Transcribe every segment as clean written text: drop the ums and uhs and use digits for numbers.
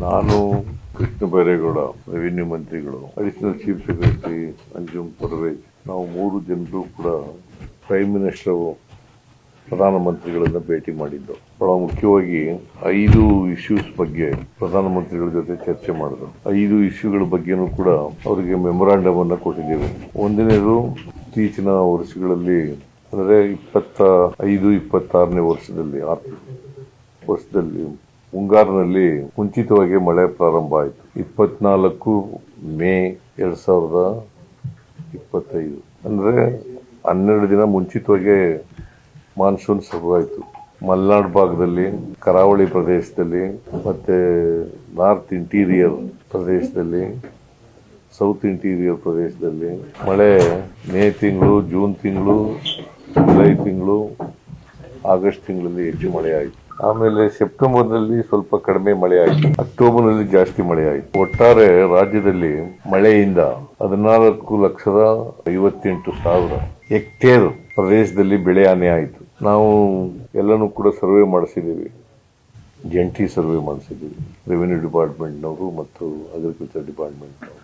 ನಾನು ಕೃಷ್ಣ ಬೈರೇಗೌಡ, ರೆವಿನ್ಯೂ ಮಂತ್ರಿಗಳು, additional chief secretary Anjum Parvez, ನಾವು 3 ಜನರು ಕೂಡ ಪ್ರೈಮ್ ಮಿನಿಸ್ಟರ್ ಪ್ರಧಾನಮಂತ್ರಿಗಳನ್ನ ಭೇಟಿ ಮಾಡಿದ್ದು. ಬಹಳ ಮುಖ್ಯವಾಗಿ 5 ಇಶ್ಯೂಸ್ ಬಗ್ಗೆ ಪ್ರಧಾನಮಂತ್ರಿಗಳ ಜೊತೆ ಚರ್ಚೆ ಮಾಡಿದ್ರು. 5 ಇಶ್ಯೂಗಳ ಬಗ್ಗೆನೂ ಕೂಡ ಅವರಿಗೆ ಮೆಮೊರಾಂಡಮ್ ಅನ್ನ ಕೊಟ್ಟಿದ್ದೇವೆ. ಒಂದನೇದು, ಇತ್ತೀಚಿನ ವರ್ಷಗಳಲ್ಲಿ ಅಂದರೆ 25-26ನೇ ವರ್ಷದಲ್ಲಿ ಮುಂಗಾರಿನಲ್ಲಿ ಮುಂಚಿತವಾಗಿ ಮಳೆ ಪ್ರಾರಂಭ ಆಯಿತು. 24 ಮೇ 2025 ಅಂದ್ರೆ 12 ದಿನ ಮುಂಚಿತವಾಗಿ ಮಾನ್ಸೂನ್ ಶುರುವಾಯಿತು. ಮಲೆನಾಡು ಭಾಗದಲ್ಲಿ, ಕರಾವಳಿ ಪ್ರದೇಶದಲ್ಲಿ, ಮತ್ತೆ ನಾರ್ತ್ ಇಂಟೀರಿಯರ್ ಪ್ರದೇಶದಲ್ಲಿ, ಸೌತ್ ಇಂಟೀರಿಯರ್ ಪ್ರದೇಶದಲ್ಲಿ ಮಳೆ ಮೇ ತಿಂಗಳು, ಜೂನ್ ತಿಂಗಳು, ಜುಲೈ ತಿಂಗಳು, ಆಗಸ್ಟ್ ತಿಂಗಳಲ್ಲಿ ಹೆಚ್ಚು ಮಳೆ ಆಯಿತು. ಆಮೇಲೆ ಸೆಪ್ಟೆಂಬರ್ನಲ್ಲಿ ಸ್ವಲ್ಪ ಕಡಿಮೆ ಮಳೆ ಆಯಿತು. ಅಕ್ಟೋಬರ್ನಲ್ಲಿ ಜಾಸ್ತಿ ಮಳೆ ಆಯಿತು. ಒಟ್ಟಾರೆ ರಾಜ್ಯದಲ್ಲಿ ಮಳೆಯಿಂದ 14,58,000 ಹೆಕ್ಟೇರ್ ಪ್ರದೇಶದಲ್ಲಿ ಬೆಳೆ ಹಾನಿ ಆಯಿತು. ನಾವು ಎಲ್ಲನೂ ಕೂಡ ಸರ್ವೆ ಮಾಡಿಸಿದ್ದೀವಿ, ಜಂಟಿ ಸರ್ವೆ ಮಾಡಿಸಿದ್ದೀವಿ. ರೆವಿನ್ಯೂ ಡಿಪಾರ್ಟ್ಮೆಂಟ್ನವರು ಮತ್ತು ಅಗ್ರಿಕಲ್ಚರ್ ಡಿಪಾರ್ಟ್ಮೆಂಟ್ನವರು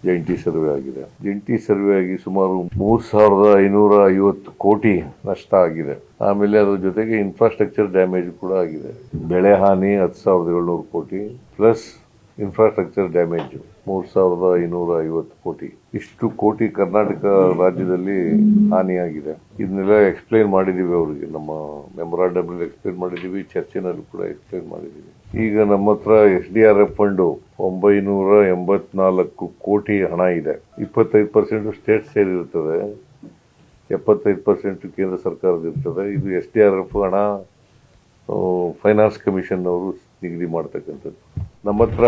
ಜಂಟಿ ಸರ್ವೆ ಆಗಿದೆ. ಜಂಟಿ ಸರ್ವೆ ಆಗಿ ಸುಮಾರು 3,550 ಕೋಟಿ ನಷ್ಟ ಆಗಿದೆ. ಆಮೇಲೆ ಅದರ ಜೊತೆಗೆ ಇನ್ಫ್ರಾಸ್ಟ್ರಕ್ಚರ್ ಡ್ಯಾಮೇಜ್ ಕೂಡ ಆಗಿದೆ. ಬೆಳೆ ಹಾನಿ 10,700 ಕೋಟಿ ಪ್ಲಸ್ ಇನ್ಫ್ರಾಸ್ಟ್ರಕ್ಚರ್ ಡ್ಯಾಮೇಜ್ 3,550 ಕೋಟಿ. ಇಷ್ಟು ಕೋಟಿ ಕರ್ನಾಟಕ ರಾಜ್ಯದಲ್ಲಿ ಹಾನಿಯಾಗಿದೆ. ಇದನ್ನೆಲ್ಲ ಎಕ್ಸ್ಪ್ಲೈನ್ ಮಾಡಿದೀವಿ ಅವರಿಗೆ, ನಮ್ಮ ಮೆಮೊರಾಂಡಮ್ ನಲ್ಲಿ ಎಕ್ಸ್ಪ್ಲೈನ್ ಮಾಡಿದೀವಿ, ಚರ್ಚೆನಲ್ಲಿ ಕೂಡ ಎಕ್ಸ್ಪ್ಲೈನ್ ಮಾಡಿದೀವಿ. ಈಗ ನಮ್ಮ ಹತ್ರ SDRF ಫಂಡ್ 984 ಕೋಟಿ ಹಣ ಇದೆ. 25% ಸ್ಟೇಟ್ ಸೇರಿರುತ್ತದೆ, 75% ಕೇಂದ್ರ ಸರ್ಕಾರದ ಇರ್ತದೆ. ಇದು SDRF ಹಣ ಫೈನಾನ್ಸ್ ಕಮಿಷನ್ ಅವರು ನಿಗದಿ ಮಾಡ್ತಕ್ಕಂಥದ್ದು. ನಮ್ಮ ಹತ್ರ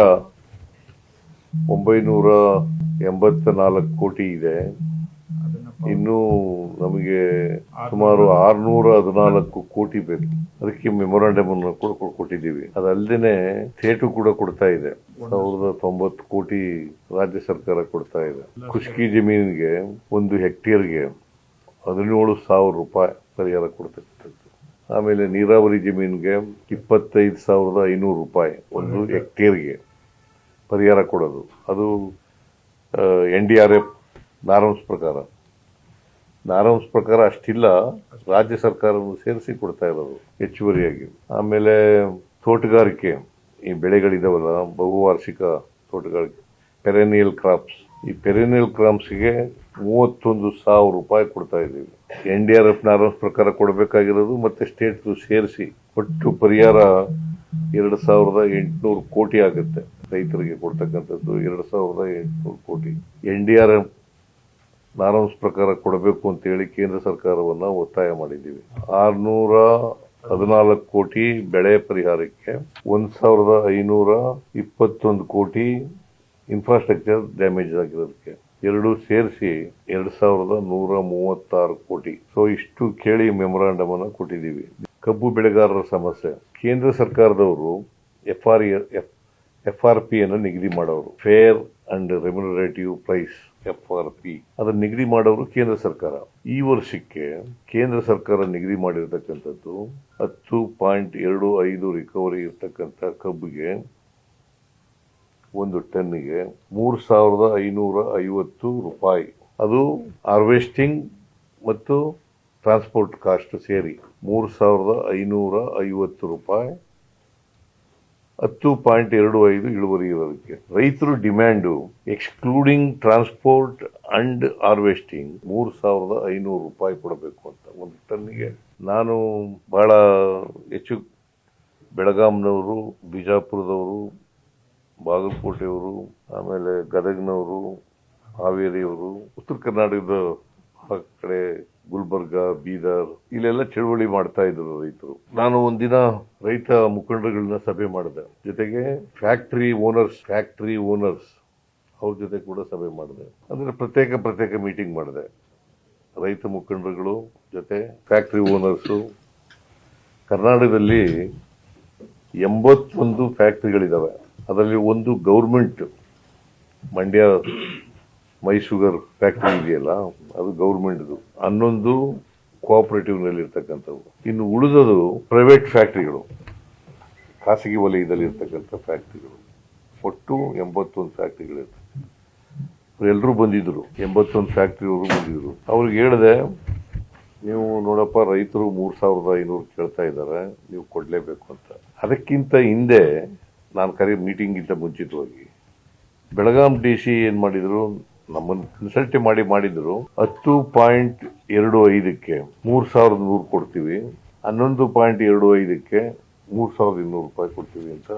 984 ಕೋಟಿ ಇದೆ. ಇನ್ನು ನಮಗೆ ಸುಮಾರು 614 ಕೋಟಿ ಬೇಕು. ಅದಕ್ಕೆ ಮೆಮೊರಾಂಡಮ್ ಅನ್ನು ಕೂಡ ಕೊಟ್ಟಿದ್ದೀವಿ. ಅದಲ್ಲದೆ ಸ್ಟೇಟು ಕೂಡ ಕೊಡ್ತಾ ಇದೆ. 1,090 ಕೋಟಿ ರಾಜ್ಯ ಸರ್ಕಾರ ಕೊಡ್ತಾ ಇದೆ. ಖುಷ್ಕಿ ಜಮೀನಿಗೆ 1 ಹೆಕ್ಟೇರ್ಗೆ 17,000 ರೂಪಾಯಿ ಪರಿಹಾರ ಕೊಡ್ತಕ್ಕಂಥದ್ದು. ಆಮೇಲೆ ನೀರಾವರಿ ಜಮೀನಿಗೆ 25,500 ರೂಪಾಯಿ 1 ಹೆಕ್ಟೇರ್ಗೆ ಪರಿಹಾರ ಕೊಡೋದು. ಅದು NDRF ನಾರ್ಮ್ಸ್ ಪ್ರಕಾರ ಅಷ್ಟಿಲ್ಲ, ರಾಜ್ಯ ಸರ್ಕಾರವನ್ನು ಸೇರಿಸಿ ಕೊಡ್ತಾ ಇರೋದು ಹೆಚ್ಚುವರಿಯಾಗಿ. ಆಮೇಲೆ ತೋಟಗಾರಿಕೆ, ಈ ಬೆಳೆಗಳಿದಾವಲ್ಲ, ಬಹುವಾರ್ಷಿಕ ತೋಟಗಾರಿಕೆ, ಪೆರೆನಿಯಲ್ ಕ್ರಾಪ್ಸ್, ಈ ಪೆರೆನಿಯಲ್ ಕ್ರಾಪ್ಸ್ಗೆ 31,000 ರೂಪಾಯಿ ಕೊಡ್ತಾ ಇದ್ದೀವಿ. NDRF ನಾರ್ಮ್ಸ್ ಪ್ರಕಾರ ಕೊಡಬೇಕಾಗಿರೋದು ಮತ್ತೆ ಸ್ಟೇಟ್ ಸೇರಿಸಿ ಒಟ್ಟು ಪರಿಹಾರ 2,800 ಕೋಟಿ ಆಗುತ್ತೆ. ರೈತರಿಗೆ ಕೊಡ್ತಕ್ಕಂಥದ್ದು 2,800 ಕೋಟಿ. NDRF ನಾರ್ಮ್ಸ್ ಪ್ರಕಾರ ಕೊಡಬೇಕು ಅಂತ ಹೇಳಿ ಕೇಂದ್ರ ಸರ್ಕಾರವನ್ನ ಒತ್ತಾಯ ಮಾಡಿದ್ದೀವಿ. 614 ಕೋಟಿ ಬೆಳೆ ಪರಿಹಾರಕ್ಕೆ, 1,521 ಕೋಟಿ ಇನ್ಫ್ರಾಸ್ಟ್ರಕ್ಚರ್ ಡ್ಯಾಮೇಜ್ ಆಗಿರೋದಕ್ಕೆ, ಎರಡೂ ಸೇರಿಸಿ 2,136 ಕೋಟಿ. ಸೊ ಇಷ್ಟು ಕೇಳಿ ಮೆಮೊರಾಂಡಮ್ ಅನ್ನು ಕೊಟ್ಟಿದ್ದೀವಿ. ಕಬ್ಬು ಬೆಳೆಗಾರರ ಸಮಸ್ಯೆ, ಕೇಂದ್ರ ಸರ್ಕಾರದವರು FRP ಅನ್ನು ನಿಗದಿ ಮಾಡೋರು, fair and remunerative price, FRP ಅದನ್ನು ನಿಗದಿ ಮಾಡೋರು ಕೇಂದ್ರ ಸರ್ಕಾರ. ಈ ವರ್ಷಕ್ಕೆ ಕೇಂದ್ರ ಸರ್ಕಾರ ನಿಗದಿ ಮಾಡಿರ್ತಕ್ಕಂಥದ್ದು 10.25 ರಿಕವರಿ ಇರ್ತಕ್ಕಂಥ ಕಬ್ಬಿಗೆ 1 ಟನ್ನಿಗೆ 3,550 ರೂಪಾಯಿ. ಅದು ಹಾರ್ವೆಸ್ಟಿಂಗ್ ಮತ್ತು ಟ್ರಾನ್ಸ್ಪೋರ್ಟ್ ಕಾಸ್ಟ್ ಸೇರಿ 3,550 ರೂಪಾಯಿ. 10.25 ಇಳುವರಿ ಇರೋದಕ್ಕೆ ರೈತರು demand excluding transport and harvesting 3,500 ರೂಪಾಯಿ ಕೊಡಬೇಕು ಅಂತ 1 ಟನ್ನಿಗೆ. ನಾನು ಬಹಳ ಹೆಚ್ಚು ಬೆಳಗಾಂನವರು, ಬಿಜಾಪುರದವರು, ಬಾಗಲಕೋಟೆಯವರು, ಆಮೇಲೆ ಗದಗ್ನವರು, ಹಾವೇರಿಯವರು, ಉತ್ತರ ಕರ್ನಾಟಕದ ಕಡೆ ಗುಲ್ಬರ್ಗ, ಬೀದರ್, ಇಲ್ಲೆಲ್ಲ ಚಳವಳಿ ಮಾಡ್ತಾ ಇದ್ರು ರೈತರು. ನಾನು ಒಂದಿನ ರೈತ ಮುಖಂಡರುಗಳನ್ನ ಸಭೆ ಮಾಡಿದೆ, ಜೊತೆಗೆ ಫ್ಯಾಕ್ಟರಿ ಓನರ್ಸ್ ಅವ್ರ ಜೊತೆ ಕೂಡ ಸಭೆ ಮಾಡಿದೆ. ಅಂದ್ರೆ ಪ್ರತ್ಯೇಕ ಮೀಟಿಂಗ್ ಮಾಡಿದೆ. ರೈತ ಮುಖಂಡರುಗಳು ಜೊತೆ ಫ್ಯಾಕ್ಟರಿ ಓನರ್ಸು. ಕರ್ನಾಟಕದಲ್ಲಿ 81 ಫ್ಯಾಕ್ಟರಿಗಳಿದಾವೆ. ಅದರಲ್ಲಿ ಒಂದು ಗೌರ್ಮೆಂಟ್, ಮಂಡ್ಯ ಮೈಸೂಗರ್ ಫ್ಯಾಕ್ಟರಿ ಇದೆಯಲ್ಲ, ಅದು ಗೌರ್ಮೆಂಟ್ದು. 11 ಕೋಆಪರೇಟಿವ್ ನಲ್ಲಿ ಇರ್ತಕ್ಕಂಥವು. ಇನ್ನು ಉಳಿದದು ಪ್ರೈವೇಟ್ ಫ್ಯಾಕ್ಟರಿಗಳು. ಖಾಸಗಿ ವಲಯದಲ್ಲಿ ಇರ್ತಕ್ಕಂಥ ಫ್ಯಾಕ್ಟ್ರಿಗಳು. ಒಟ್ಟು 81 ಫ್ಯಾಕ್ಟ್ರಿಗಳಿರ್ತವೆ. ಎಲ್ಲರೂ ಬಂದಿದ್ರು, 81 ಫ್ಯಾಕ್ಟ್ರಿಯವರು ಬಂದಿದ್ರು. ಅವ್ರಿಗೆ ಹೇಳಿದೆ, ನೀವು ನೋಡಪ್ಪ, ರೈತರು 3,500 ಕೇಳ್ತಾ ಇದ್ದಾರೆ, ನೀವು ಕೊಡಲೇಬೇಕು ಅಂತ. ಅದಕ್ಕಿಂತ ಹಿಂದೆ ನಾನು ಮೀಟಿಂಗಿಂತ ಮುಂಚಿತವಾಗಿ ಬೆಳಗಾಂ DC ಏನ್ ಮಾಡಿದ್ರು, ನಮ್ಮನ್ನು ಕನ್ಸಲ್ಟ್ ಮಾಡಿದ್ರು. 10.25ಕ್ಕೆ 3,100 ಕೊಡ್ತೀವಿ, 11.25ಕ್ಕೆ 3,200 ರೂಪಾಯಿ ಕೊಡ್ತೀವಿ ಅಂತ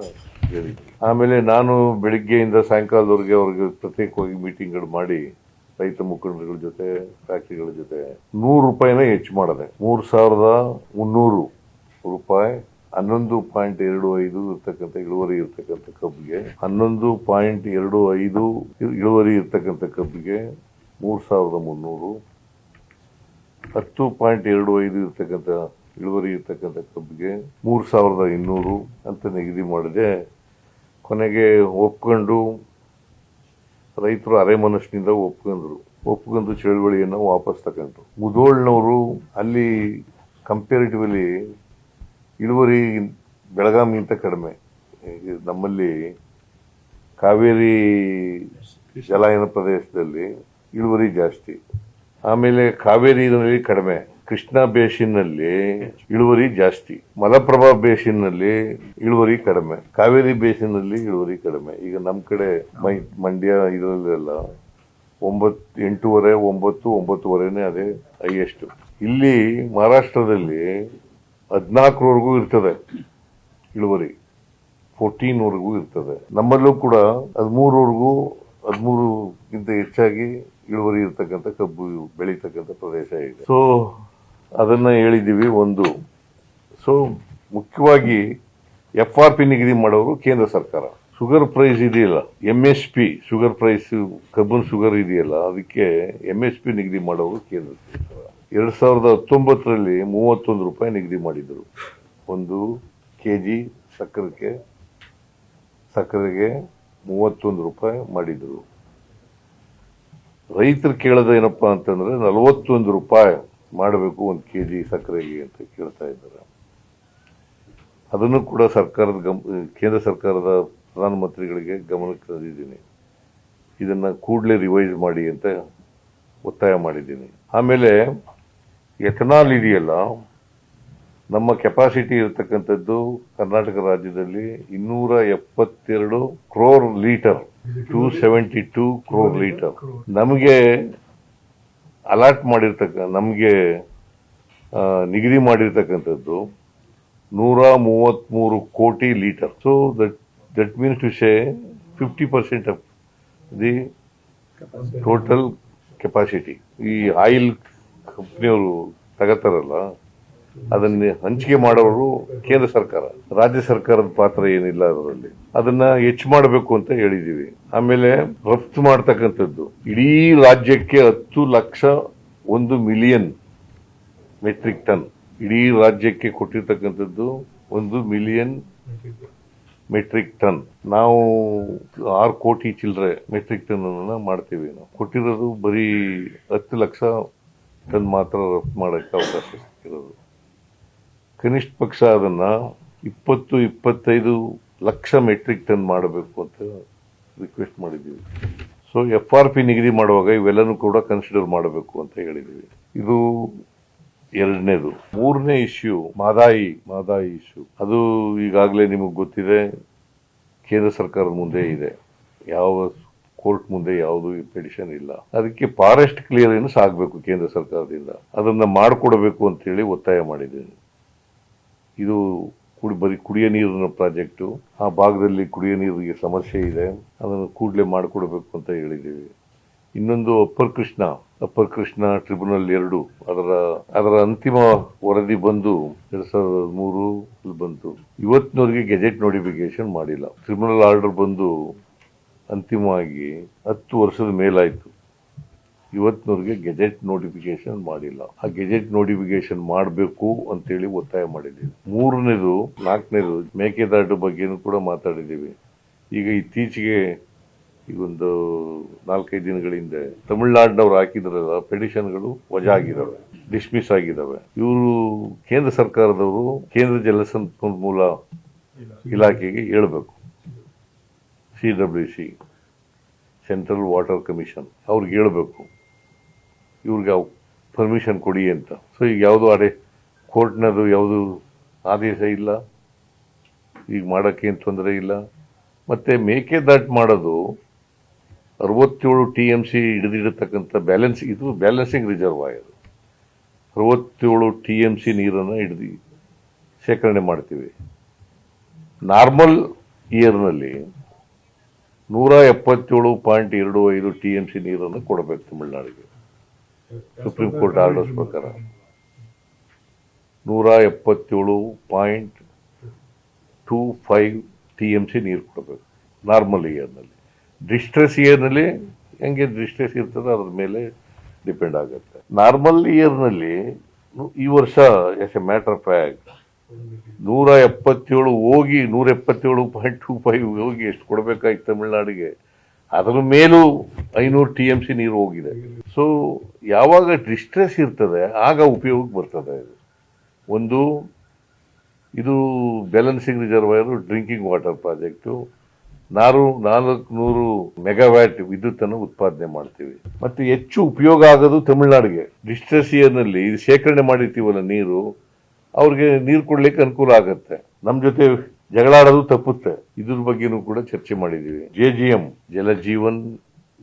ಹೇಳಿದ್ವಿ. ಆಮೇಲೆ ನಾನು ಬೆಳಿಗ್ಗೆಯಿಂದ ಸಾಯಂಕಾಲದವರೆಗೆ ಅವ್ರಿಗೆ ಪ್ರತ್ಯೇಕವಾಗಿ ಮೀಟಿಂಗ್ಗಳು ಮಾಡಿ ರೈತ ಮುಖಂಡರುಗಳ ಜೊತೆ, ಫ್ಯಾಕ್ಟ್ರಿಗಳ ಜೊತೆ 100 ರೂಪಾಯಿನ ಹೆಚ್ಚು ಮಾಡಿದೆ. 3,300 ರೂಪಾಯಿ 11.25 ಇರ್ತಕ್ಕಂಥ ಇಳುವರಿ ಇರ್ತಕ್ಕಂಥ ಕಬ್ಬಿಗೆ, 11.25 ಇಳುವರಿ ಇರ್ತಕ್ಕಂಥ ಕಬ್ಬಿಗೆ 3,300, 10.25 ಇರ್ತಕ್ಕಂಥ ಇಳುವರಿ ಇರ್ತಕ್ಕಂಥ ಕಬ್ಬಿಗೆ 3,200 ಅಂತ ನಿಗದಿ ಮಾಡಿದೆ. ಕೊನೆಗೆ ಒಪ್ಕೊಂಡು ರೈತರು ಅರೆ ಮನಸ್ಸಿನಿಂದ ಒಪ್ಕೊಂಡು ಚಳುವಳಿಯನ್ನು ವಾಪಸ್ ತಗೊಂಡ್ರು. ಮುಧೋಳ್ನವರು ಅಲ್ಲಿ ಕಂಪೇರಿಟಿವ್ಲಿ ಇಳುವರಿ ಬೆಳಗಾಂಗಿಂತ ಕಡಿಮೆ. ನಮ್ಮಲ್ಲಿ ಕಾವೇರಿ ಜಲಾನಯನ ಪ್ರದೇಶದಲ್ಲಿ ಇಳುವರಿ ಜಾಸ್ತಿ, ಆಮೇಲೆ ಕಾವೇರಿನಲ್ಲಿ ಕಡಿಮೆ, ಕೃಷ್ಣಾ ಬೇಸಿನ್ನಲ್ಲಿ ಇಳುವರಿ ಜಾಸ್ತಿ, ಮಲಪ್ರಭಾ ಬೇಸಿನ್ನಲ್ಲಿ ಇಳುವರಿ ಕಡಿಮೆ, ಕಾವೇರಿ ಬೇಸಿನ್ನಲ್ಲಿ ಇಳುವರಿ ಕಡಿಮೆ. ಈಗ ನಮ್ಮ ಕಡೆ ಮಂಡ್ಯ ಇದರಲ್ಲೆಲ್ಲ 8.5, 9.5 ಅದೇ ಹೈಯೆಸ್ಟ್. ಇಲ್ಲಿ ಮಹಾರಾಷ್ಟ್ರದಲ್ಲಿ 14ವರೆಗೂ ಇರ್ತದೆ ಇಳುವರಿ, 14ವರೆಗೂ ಇರ್ತದೆ. ನಮ್ಮಲ್ಲೂ ಕೂಡ 13ವರೆಗೂ, 13ಗಿಂತ ಹೆಚ್ಚಾಗಿ ಇಳುವರಿ ಇರ್ತಕ್ಕಂಥ ಕಬ್ಬು ಬೆಳೀತಕ್ಕಂಥ ಪ್ರದೇಶ ಇದೆ. ಸೊ ಅದನ್ನ ಹೇಳಿದ್ದೀವಿ ಒಂದು. ಸೊ ಮುಖ್ಯವಾಗಿ FRP ನಿಗದಿ ಮಾಡೋರು ಕೇಂದ್ರ ಸರ್ಕಾರ. ಶುಗರ್ ಪ್ರೈಸ್ ಇದೆಯಲ್ಲ, MSP ಶುಗರ್ ಪ್ರೈಸ್, ಕಬ್ಬಿನ ಶುಗರ್ ಇದೆಯಲ್ಲ, ಅದಕ್ಕೆ MSP ನಿಗದಿ ಮಾಡೋರು ಕೇಂದ್ರ ಸರ್ಕಾರ. 2019ರಲ್ಲಿ 31 ರೂಪಾಯಿ ನಿಗದಿ ಮಾಡಿದ್ರು. 1 kg ಸಕ್ಕರೆಗೆ 31 ರೂಪಾಯಿ ಮಾಡಿದ್ರು. ರೈತರು ಕೇಳೋದು ಏನಪ್ಪಾ ಅಂತಂದ್ರೆ 41 ರೂಪಾಯಿ ಮಾಡಬೇಕು 1 kg ಸಕ್ಕರೆಗೆ ಅಂತ ಕೇಳ್ತಾ ಇದ್ದಾರೆ. ಅದನ್ನು ಕೂಡ ಕೇಂದ್ರ ಸರ್ಕಾರದ ಪ್ರಧಾನಮಂತ್ರಿಗಳಿಗೆ ಗಮನಕ್ಕೆ ತಂದಿದ್ದೀನಿ. ಇದನ್ನ ಕೂಡಲೇ ರಿವೈಸ್ ಮಾಡಿ ಅಂತ ಒತ್ತಾಯ ಮಾಡಿದ್ದೀನಿ. ಆಮೇಲೆ ಎಥನಾಲ್ ಇದೆಯಲ್ಲ, ನಮ್ಮ ಕೆಪಾಸಿಟಿ ಇರತಕ್ಕಂಥದ್ದು ಕರ್ನಾಟಕ ರಾಜ್ಯದಲ್ಲಿ 272 crore ಲೀಟರ್, 272 crore ಲೀಟರ್. ನಮಗೆ ಅಲಾಟ್ ನಮಗೆ ನಿಗದಿ ಮಾಡಿರ್ತಕ್ಕಂಥದ್ದು 133 ಕೋಟಿ litre. So that means to say 50% of the total capacity. ಈ ಆಯಿಲ್ ಕಂಪ್ನಿಯವರು ತಗೋತಾರಲ್ಲ, ಅದನ್ನ ಹಂಚಿಕೆ ಮಾಡೋರು ಕೇಂದ್ರ ಸರ್ಕಾರ, ರಾಜ್ಯ ಸರ್ಕಾರದ ಪಾತ್ರ ಏನಿಲ್ಲ ಅದರಲ್ಲಿ. ಅದನ್ನ ಹೆಚ್ಚು ಮಾಡಬೇಕು ಅಂತ ಹೇಳಿದೀವಿ. ಆಮೇಲೆ ರಫ್ತು ಮಾಡ್ತಕ್ಕಂಥದ್ದು ಇಡೀ ರಾಜ್ಯಕ್ಕೆ 10,01 ಮಿಲಿಯನ್ ಮೆಟ್ರಿಕ್ ಟನ್. ಇಡೀ ರಾಜ್ಯಕ್ಕೆ ಕೊಟ್ಟಿರ್ತಕ್ಕಂಥದ್ದು 1 ಮಿಲಿಯನ್ ಮೆಟ್ರಿಕ್ ಟನ್. ನಾವು 6 ಕೋಟಿ ಚಿಲ್ಲರೆ ಮೆಟ್ರಿಕ್ ಟನ್ ಅನ್ನ ಮಾಡ್ತೀವಿ. ನಾವು ಕೊಟ್ಟಿರೋದು ಬರೀ 10 ಲಕ್ಷ ಟನ್ ಮಾತ್ರ ರಫ್ತು ಮಾಡಕ್ಕೆ ಅವಕಾಶ ಸಿಕ್ಕಿರೋದು. ಕನಿಷ್ಠ ಪಕ್ಷ ಅದನ್ನ 20-25 ಲಕ್ಷ ಮೆಟ್ರಿಕ್ ಟನ್ ಮಾಡಬೇಕು ಅಂತ ರಿಕ್ವೆಸ್ಟ್ ಮಾಡಿದ್ದೀವಿ. ಸೊ FRP ನಿಗದಿ ಮಾಡುವಾಗ ಇವೆಲ್ಲನೂ ಕೂಡ ಕನ್ಸಿಡರ್ ಮಾಡಬೇಕು ಅಂತ ಹೇಳಿದ್ದೀವಿ. ಇದು ಎರಡನೇದು. ಮೂರನೇ ಇಶ್ಯೂ ಮಾದಾಯಿ ಇಶ್ಯೂ. ಅದು ಈಗಾಗಲೇ ನಿಮಗೆ ಗೊತ್ತಿದೆ, ಕೇಂದ್ರ ಸರ್ಕಾರದ ಮುಂದೆ ಇದೆ. ಯಾವ ಕೋರ್ಟ್ ಮುಂದೆ ಯಾವುದು ಪಿಟಿಷನ್ ಇಲ್ಲ. ಅದಕ್ಕೆ ಫಾರೆಸ್ಟ್ ಕ್ಲಿಯರೆನ್ಸ್ ಆಗಬೇಕು ಕೇಂದ್ರ ಸರ್ಕಾರದಿಂದ, ಅದನ್ನ ಮಾಡಿಕೊಡಬೇಕು ಅಂತ ಹೇಳಿ ಒತ್ತಾಯ ಮಾಡಿದ್ದೀನಿ. ಇದು ಬರೀ ಕುಡಿಯ ನೀರಿನ ಪ್ರಾಜೆಕ್ಟು. ಆ ಭಾಗದಲ್ಲಿ ಕುಡಿಯ ನೀರಿಗೆ ಸಮಸ್ಯೆ ಇದೆ, ಅದನ್ನು ಕೂಡಲೇ ಮಾಡಿಕೊಡ್ಬೇಕು ಅಂತ ಹೇಳಿದ್ದೀವಿ. ಇನ್ನೊಂದು ಅಪ್ಪರ್ ಕೃಷ್ಣ ಟ್ರಿಬ್ಯುನಲ್ 2, ಅದರ ಅಂತಿಮ ವರದಿ ಬಂದು 2013 ಬಂತು. ಇವತ್ತಿನವರೆಗೆ ಗೆಜೆಟ್ ನೋಟಿಫಿಕೇಶನ್ ಮಾಡಿಲ್ಲ. ಟ್ರಿಬ್ಯುನಲ್ ಆರ್ಡರ್ ಬಂದು ಅಂತಿಮವಾಗಿ 10 ವರ್ಷದ ಮೇಲಾಯ್ತು. ಇವತ್ತಿನವರೆಗೆ ಗೆಜೆಟ್ ನೋಟಿಫಿಕೇಶನ್ ಮಾಡಿಲ್ಲ. ಆ ಗೆಜೆಟ್ ನೋಟಿಫಿಕೇಶನ್ ಮಾಡಬೇಕು ಅಂತೇಳಿ ಒತ್ತಾಯ ಮಾಡಿದ್ದೀವಿ. 4ನೇದು ಮೇಕೆದಾಟು ಬಗ್ಗೆನೂ ಕೂಡ ಮಾತಾಡಿದ್ದೀವಿ. ಈಗ ಇತ್ತೀಚೆಗೆ ಈಗೊಂದು 4-5 ದಿನಗಳ ಹಿಂದೆ ತಮಿಳುನಾಡಿನವ್ರು ಹಾಕಿದ್ರಲ್ಲ ಪೆಟಿಷನ್ಗಳು ವಜಾ ಆಗಿದ್ದಾವೆ, ಡಿಸ್ಮಿಸ್ ಆಗಿದ್ದಾವೆ. ಇವರು ಕೇಂದ್ರ ಸರ್ಕಾರದವರು, ಕೇಂದ್ರ ಜಲಸಂಪನ್ಮೂಲ ಇಲಾಖೆಗೆ ಹೇಳಬೇಕು. CWC ಸೆಂಟ್ರಲ್ ವಾಟರ್ ಕಮಿಷನ್ ಅವ್ರಿಗೆ ಹೇಳಬೇಕು, ಇವ್ರಿಗೆ ಪರ್ಮಿಷನ್ ಕೊಡಿ ಅಂತ. ಸೊ ಈಗ ಯಾವುದು ಕೋರ್ಟ್ನದು ಯಾವುದು ಆದೇಶ ಇಲ್ಲ, ಈಗ ಮಾಡೋಕ್ಕೆ ಏನು ತೊಂದರೆ ಇಲ್ಲ. ಮತ್ತೆ ಮೇಕೆದಾಟು ಮಾಡೋದು 67 TMC ಹಿಡಿದಿಡತಕ್ಕಂಥ ಇದು ಬ್ಯಾಲೆನ್ಸಿಂಗ್ ರಿಸರ್ವಾಯರ್. 67 TMC ನೀರನ್ನು ಹಿಡಿದು ಶೇಖರಣೆ ಮಾಡ್ತೀವಿ. ನಾರ್ಮಲ್ ಇಯರ್ನಲ್ಲಿ 177.25 TMC ನೀರನ್ನು ಕೊಡಬೇಕು ತಮಿಳುನಾಡಿಗೆ. ಸುಪ್ರೀಂ ಕೋರ್ಟ್ ಆರ್ಡರ್ಸ್ ಪ್ರಕಾರ 177.25 TMC ನೀರು ಕೊಡಬೇಕು ನಾರ್ಮಲ್ ಇಯರ್ನಲ್ಲಿ. ಡಿಸ್ಟ್ರೆಸ್ ಇಯರ್ನಲ್ಲಿ ಹೆಂಗೆ ಡಿಸ್ಟ್ರೆಸ್ ಇರ್ತದೆ ಅದ್ರ ಮೇಲೆ ಡಿಪೆಂಡ್ ಆಗುತ್ತೆ. ನಾರ್ಮಲ್ ಇಯರ್ನಲ್ಲಿ ಈ ವರ್ಷ as a matter of fact 177 ಹೋಗಿ 177.25 ಹೋಗಿ ಎಷ್ಟು ಕೊಡಬೇಕಾಯ್ತು ತಮಿಳುನಾಡಿಗೆ, ಅದರ ಮೇಲೂ 500 TMC ನೀರು ಹೋಗಿದೆ. ಸೊ ಯಾವಾಗ ಡಿಸ್ಟ್ರೆಸ್ ಇರ್ತದೆ ಆಗ ಉಪಯೋಗಕ್ಕೆ ಬರ್ತದೆ. ಇದು balancing reservoir drinking water project 400 megawatt ವಿದ್ಯುತ್ತನ್ನು ಉತ್ಪಾದನೆ ಮಾಡ್ತೀವಿ. ಮತ್ತೆ ಹೆಚ್ಚು ಉಪಯೋಗ ಆಗೋದು ತಮಿಳುನಾಡಿಗೆ. ಡಿಸ್ಟ್ರೆಸ್ ಇಯರ್ನಲ್ಲಿ ಇದು ಶೇಖರಣೆ ಮಾಡಿರ್ತೀವಲ್ಲ ನೀರು, ಅವ್ರಿಗೆ ನೀರು ಕೊಡ್ಲಿಕ್ಕೆ ಅನುಕೂಲ ಆಗುತ್ತೆ. ನಮ್ಮ ಜೊತೆ ಜಗಳಾಡೋದು ತಪ್ಪುತ್ತೆ. ಇದ್ರ ಬಗ್ಗೆನೂ ಕೂಡ ಚರ್ಚೆ ಮಾಡಿದ್ದೀವಿ. JGM ಜಲ ಜೀವನ್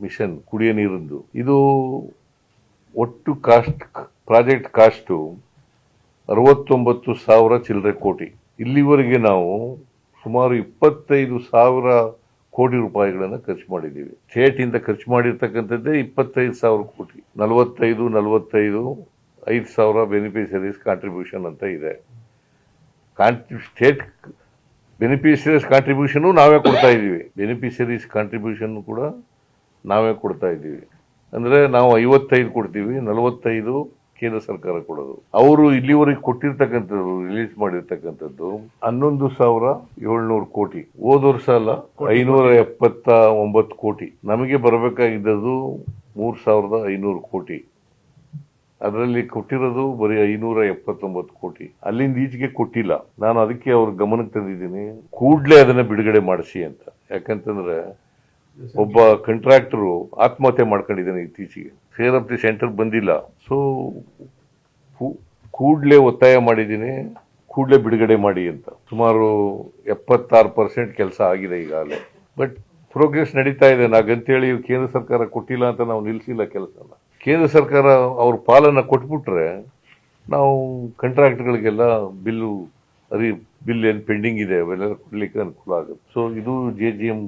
ಮಿಷನ್ ಕುಡಿಯ ನೀರಿಂದು ಇದು ಒಟ್ಟು ಪ್ರಾಜೆಕ್ಟ್ ಕಾಸ್ಟು 69,000 ಚಿಲ್ಲರೆ ಕೋಟಿ. ಇಲ್ಲಿವರೆಗೆ ನಾವು ಸುಮಾರು 25,000 ಕೋಟಿ ರೂಪಾಯಿಗಳನ್ನು ಖರ್ಚು ಮಾಡಿದ್ದೀವಿ. ಸ್ಟೇಟ್ ಇಂದ ಖರ್ಚು ಮಾಡಿರ್ತಕ್ಕಂಥದ್ದೇ 25,000 ಕೋಟಿ. 5,000 ಬೆನಿಫಿಷರೀಸ್ ಕಾಂಟ್ರಿಬ್ಯೂಷನ್ ಅಂತ ಇದೆ. ಸ್ಟೇಟ್ ಬೆನಿಫಿಷರೀಸ್ ಕಾಂಟ್ರಿಬ್ಯೂಷನ್ ನಾವೇ ಕೊಡ್ತಾ ಇದ್ದೀವಿ. ಬೆನಿಫಿಷರೀಸ್ ಕಾಂಟ್ರಿಬ್ಯೂಷನ್ ಕೂಡ ನಾವೇ ಕೊಡ್ತಾ ಇದ್ದೀವಿ. ಅಂದ್ರೆ ನಾವು 55 ಕೊಡ್ತೀವಿ, 45 ಕೇಂದ್ರ ಸರ್ಕಾರ ಕೊಡೋದು. ಅವರು ಇಲ್ಲಿವರೆಗೆ ಕೊಟ್ಟಿರ್ತಕ್ಕಂಥದ್ದು ರಿಲೀಸ್ ಮಾಡಿರ್ತಕ್ಕಂಥದ್ದು 11,700 ಕೋಟಿ. ಹೋದ ವರ್ಷ ಅಲ್ಲ 579 ಕೋಟಿ. ನಮಗೆ ಬರಬೇಕಾಗಿದ್ದು 3,500 ಕೋಟಿ. ಅದರಲ್ಲಿ ಕೊಟ್ಟಿರೋದು ಬರೀ 579 ಕೋಟಿ. ಅಲ್ಲಿಂದ ಈಚೆಗೆ ಕೊಟ್ಟಿಲ್ಲ. ನಾನು ಅದಕ್ಕೆ ಅವ್ರ ಗಮನಕ್ಕೆ ತಂದಿದ್ದೀನಿ, ಕೂಡ್ಲೇ ಅದನ್ನ ಬಿಡುಗಡೆ ಮಾಡಿಸಿ ಅಂತ. ಯಾಕಂತಂದ್ರೆ ಒಬ್ಬ ಕಾಂಟ್ರಾಕ್ಟರು ಆತ್ಮಹತ್ಯೆ ಮಾಡ್ಕೊಂಡಿದ್ದಾನೆ ಇತ್ತೀಚೆಗೆ. ಫೇರ್ ಆಫ್ ದಿ ಸೆಂಟರ್ ಬಂದಿಲ್ಲ. ಸೊ ಕೂಡ್ಲೇ ಒತ್ತಾಯ ಮಾಡಿದ್ದೀನಿ, ಕೂಡ್ಲೇ ಬಿಡುಗಡೆ ಮಾಡಿ ಅಂತ. ಸುಮಾರು 76% ಕೆಲಸ ಆಗಿದೆ ಈಗಾಗಲೇ. ಬಟ್ ಪ್ರೋಗ್ರೆಸ್ ನಡೀತಾ ಇದೆ. ನಾಗಂತೇಳಿ ಕೇಂದ್ರ ಸರ್ಕಾರ ಕೊಟ್ಟಿಲ್ಲ ಅಂತ ನಾವು ನಿಲ್ಲಿಸಿಲ್ಲ ಕೆಲಸನ. ಕೇಂದ್ರ ಸರ್ಕಾರ ಅವ್ರ ಪಾಲನ್ನ ಕೊಟ್ಬಿಟ್ರೆ ನಾವು ಕಾಂಟ್ರಾಕ್ಟ್ಗಳಿಗೆಲ್ಲ ಬಿಲ್ ಏನು ಪೆಂಡಿಂಗ್ ಇದೆ ಅವೆಲ್ಲ ಕೊಡ್ಲಿಕ್ಕೆ ಅನುಕೂಲ ಆಗುತ್ತೆ. ಸೊ ಇದು JGM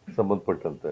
ಸಂಬಂಧಪಟ್ಟಂತೆ.